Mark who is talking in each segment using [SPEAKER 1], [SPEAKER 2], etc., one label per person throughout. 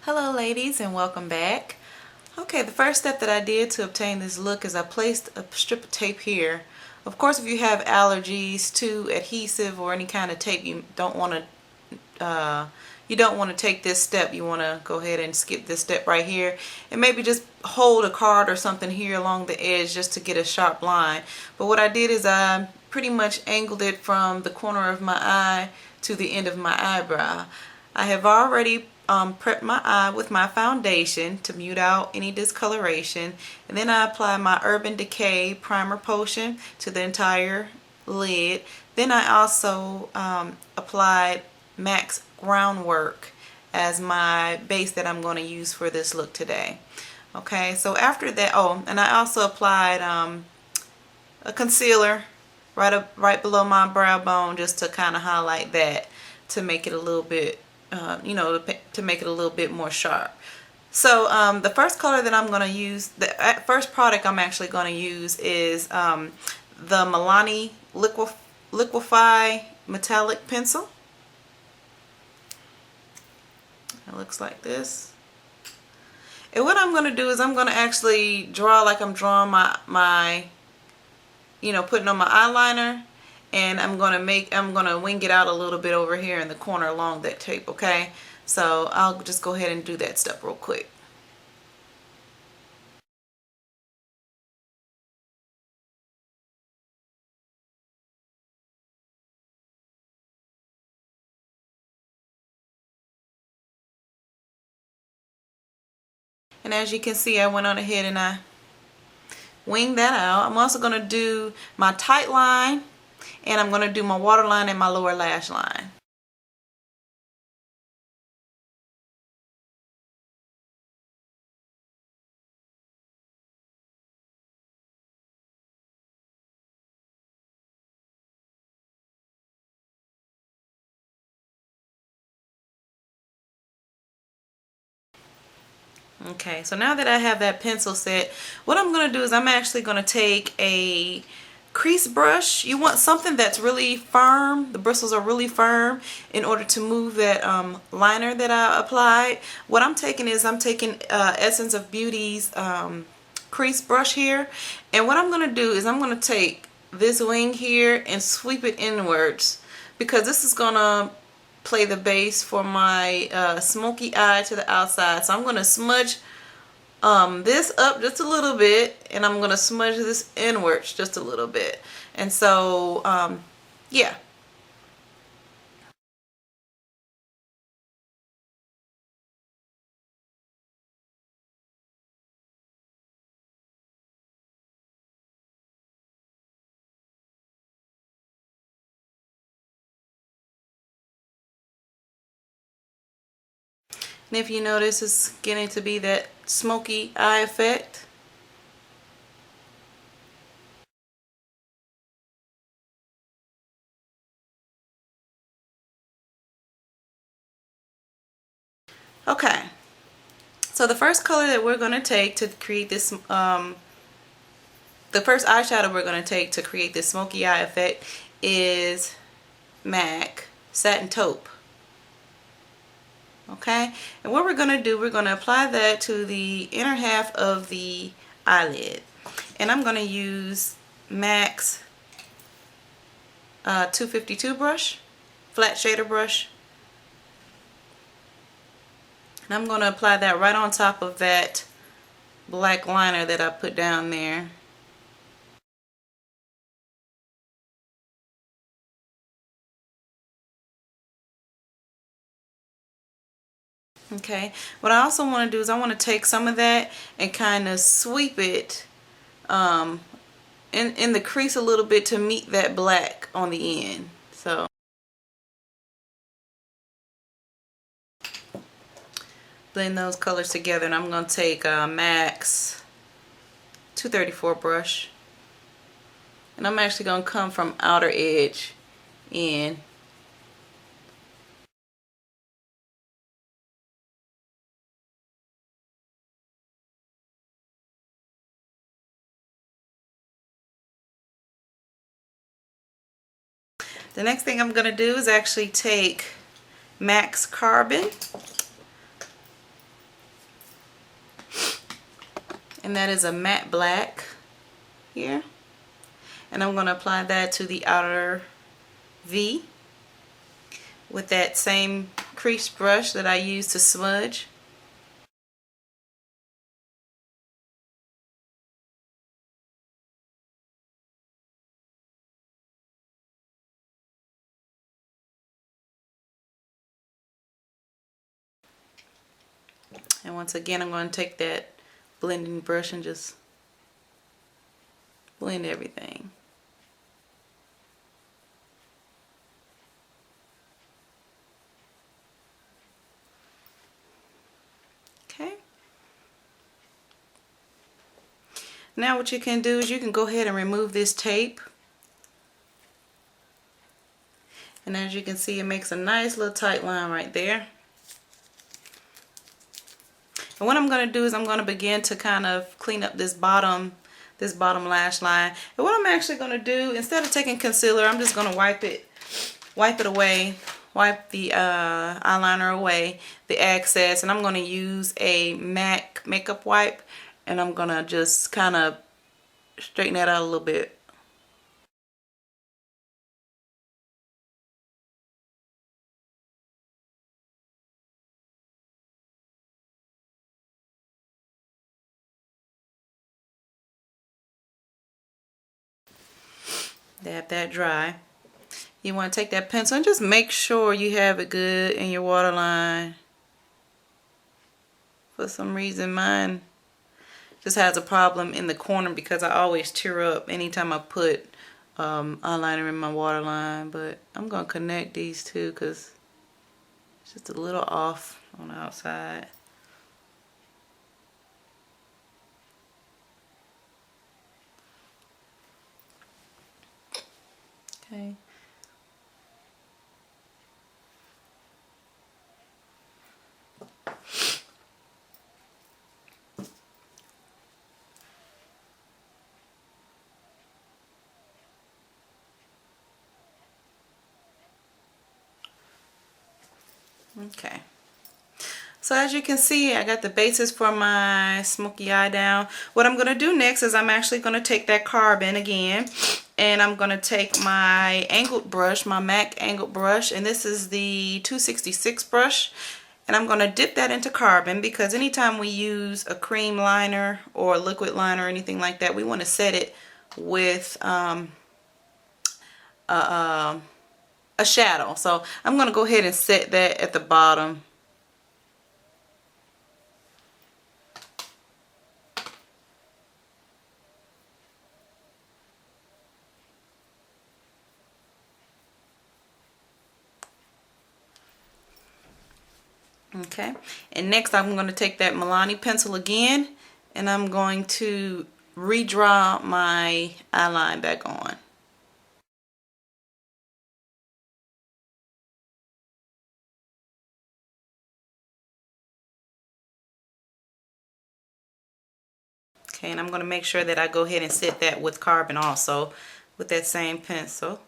[SPEAKER 1] Hello ladies and welcome back. Okay, the first step that I did to obtain this look is I placed a strip of tape here. Of course, if you have allergies to adhesive or any kind of tape, you don't want to take this step. You want to go ahead and skip this step right here and maybe just hold a card or something here along the edge just to get a sharp line. But what I did is I pretty much angled it from the corner of my eye to the end of my eyebrow. I have already prepped my eye with my foundation to mute out any discoloration, and then I apply my Urban Decay primer potion to the entire lid. Then I also applied MAC's Groundwork as my base that I'm going to use for this look today. Okay, so after that, oh, and I also applied a concealer right below my brow bone just to kind of highlight that, to make it a little bit to make it a little bit more sharp. So the first color that I'm going to use, the first product I'm actually going to use is the MILANI LIQUIF'EYE metallic pencil. It looks like this. And what I'm going to do is I'm going to actually draw like I'm drawing my putting on my eyeliner. And I'm gonna wing it out a little bit over here in the corner along that tape, okay? So I'll just go ahead and do that step real quick. And as you can see, I went on ahead and I winged that out. I'm also gonna do my tight line, and I'm gonna do my waterline and my lower lash line. Okay, so now that I have that pencil set, what I'm going to do is I'm actually going to take a crease brush. You want something that's really firm. The bristles are really firm in order to move that liner that I applied. What I'm taking is Essence of Beauty's crease brush here. And what I'm going to do is I'm going to take this wing here and sweep it inwards, because this is going to play the base for my smoky eye to the outside. So I'm going to smudge this up just a little bit, and I'm going to smudge this inwards just a little bit. And so yeah. And if you notice, it's getting to be that smoky eye effect. Okay, so the first color that we're going to take to create this, the first eyeshadow we're going to take to create this smoky eye effect is MAC Satin Taupe. Okay, and what we're going to do, we're going to apply that to the inner half of the eyelid. And I'm going to use MAC's 252 brush, flat shader brush. And I'm going to apply that right on top of that black liner that I put down there. Okay, what I also want to do is I want to take some of that and kind of sweep it in the crease a little bit to meet that black on the end. So blend those colors together, and I'm going to take MAC's 234 brush, and I'm actually going to come from outer edge in. The next thing I'm going to do is actually take MAC's Carbon, and that is a matte black here. And I'm going to apply that to the outer V with that same crease brush that I used to smudge. And once again, I'm going to take that blending brush and just blend everything. Okay. Now what you can do is you can go ahead and remove this tape. And as you can see, it makes a nice little tight line right there. And what I'm going to do is I'm going to begin to kind of clean up this bottom lash line. And what I'm actually going to do, instead of taking concealer, I'm just going to wipe it away, wipe the eyeliner away, the excess, and I'm going to use a MAC makeup wipe, and I'm going to just kind of straighten that out a little bit. Dab that dry. You want to take that pencil and just make sure you have it good in your waterline. For some reason mine just has a problem in the corner because I always tear up anytime I put eyeliner in my waterline. But I'm going to connect these two because it's just a little off on the outside. Okay. Okay. So as you can see, I got the basis for my smoky eye down. What I'm going to do next is I'm actually going to take that carbon again, and I'm going to take my angled brush, my MAC angled brush, and this is the 266 brush, and I'm going to dip that into carbon because anytime we use a cream liner or a liquid liner or anything like that, we want to set it with a shadow. So I'm going to go ahead and set that at the bottom. Okay, and next I'm going to take that MILANI pencil again, and I'm going to redraw my eyeline back on. Okay, and I'm going to make sure that I go ahead and set that with carbon also with that same pencil.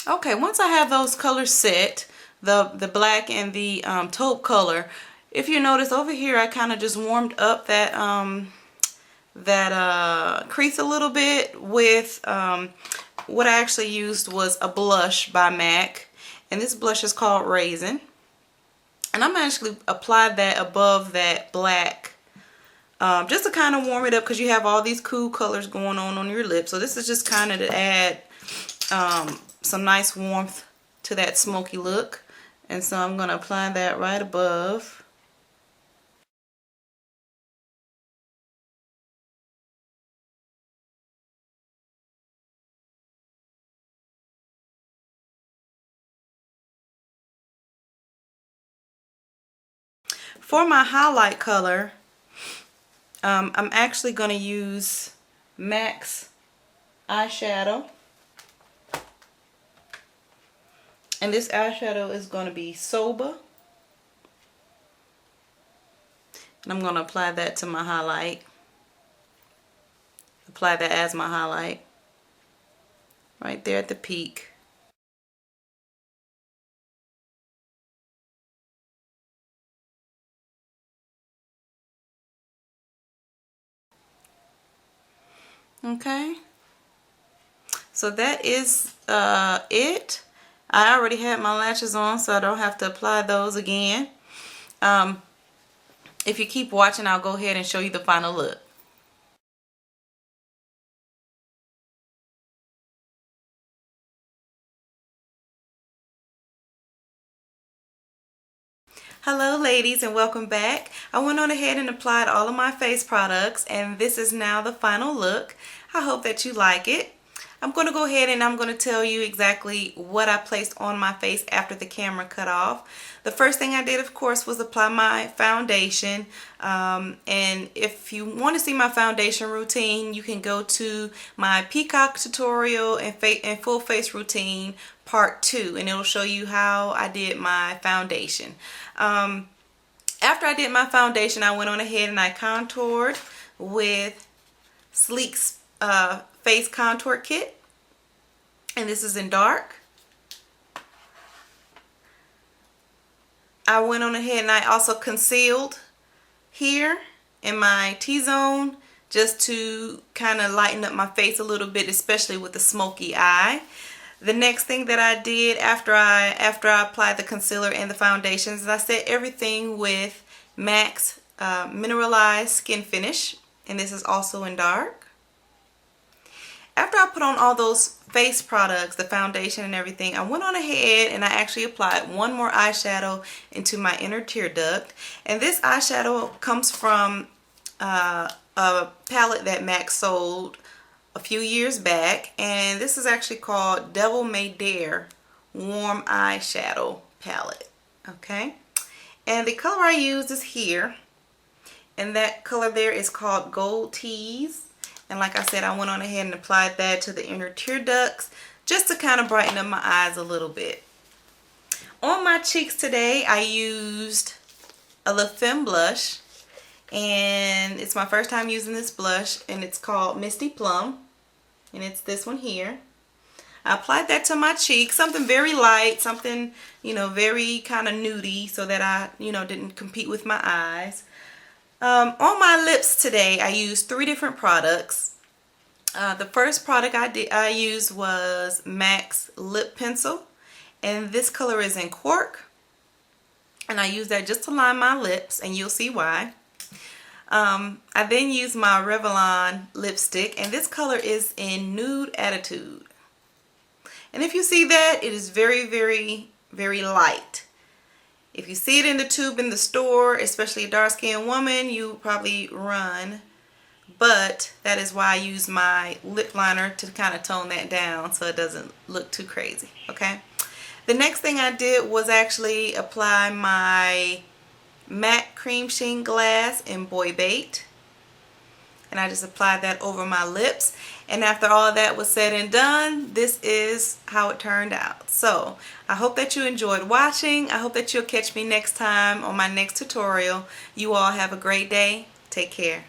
[SPEAKER 1] Okay, once I have those colors set, the black and the taupe color, if you notice over here, I kind of just warmed up that crease a little bit with what I actually used was a blush by MAC, and this blush is called RAIZIN, and I'm actually applied that above that black just to kind of warm it up because you have all these cool colors going on your lips. So this is just kind of to add some nice warmth to that smoky look, and so I'm going to apply that right above. For my highlight color, I'm actually going to use MAC's eyeshadow. And this eyeshadow is going to be SOBA. And I'm going to apply that to my highlight. Apply that as my highlight. Right there at the peak. Okay. So that is it. I already had my lashes on, so I don't have to apply those again. If you keep watching, I'll go ahead and show you the final look. Hello ladies, and welcome back. I went on ahead and applied all of my face products, and this is now the final look. I hope that you like it. I'm going to go ahead and I'm going to tell you exactly what I placed on my face after the camera cut off. The first thing I did, of course, was apply my foundation. And if you want to see my foundation routine, you can go to my peacock tutorial and full face routine part 2, and it'll show you how I did my foundation. After I did my foundation, I went on ahead and I contoured with Sleek's face contour kit, and this is in dark. I went on ahead and I also concealed here in my T-zone just to kind of lighten up my face a little bit, especially with the smoky eye. The next thing that I did after I applied the concealer and the foundations is I set everything with MAC's Mineralized Skin Finish, and this is also in dark. After I put on all those face products, the foundation and everything, I went on ahead and I actually applied one more eyeshadow into my inner tear duct. And this eyeshadow comes from a palette that MAC sold a few years back, and this is actually called Devil May Dare Warm Eyeshadow Palette. Okay, and the color I used is here, and that color there is called Gold Tease. And like I said, I went on ahead and applied that to the inner tear ducts just to kind of brighten up my eyes a little bit. On my cheeks today, I used a LaFemme blush, and it's my first time using this blush, and it's called Misty Plum, and it's this one here. I applied that to my cheek, something very light, something, you know, very kind of nudie, so that I, you know, didn't compete with my eyes. On my lips today, I used 3 different products. The first product I used was MAC's Lip Pencil, and this color is in Cork, and I used that just to line my lips, and you'll see why. I then used my Revlon lipstick, and this color is in Nude Attitude. And if you see that, it is very, very, very light. If you see it in the tube in the store, especially a dark-skinned woman, you probably run. But that is why I use my lip liner to kind of tone that down so it doesn't look too crazy, okay? The next thing I did was actually apply my matte cream sheen glass in BOYBAIT. And I just applied that over my lips. And after all that was said and done, this is how it turned out. So I hope that you enjoyed watching. I hope that you'll catch me next time on my next tutorial. You all have a great day. Take care.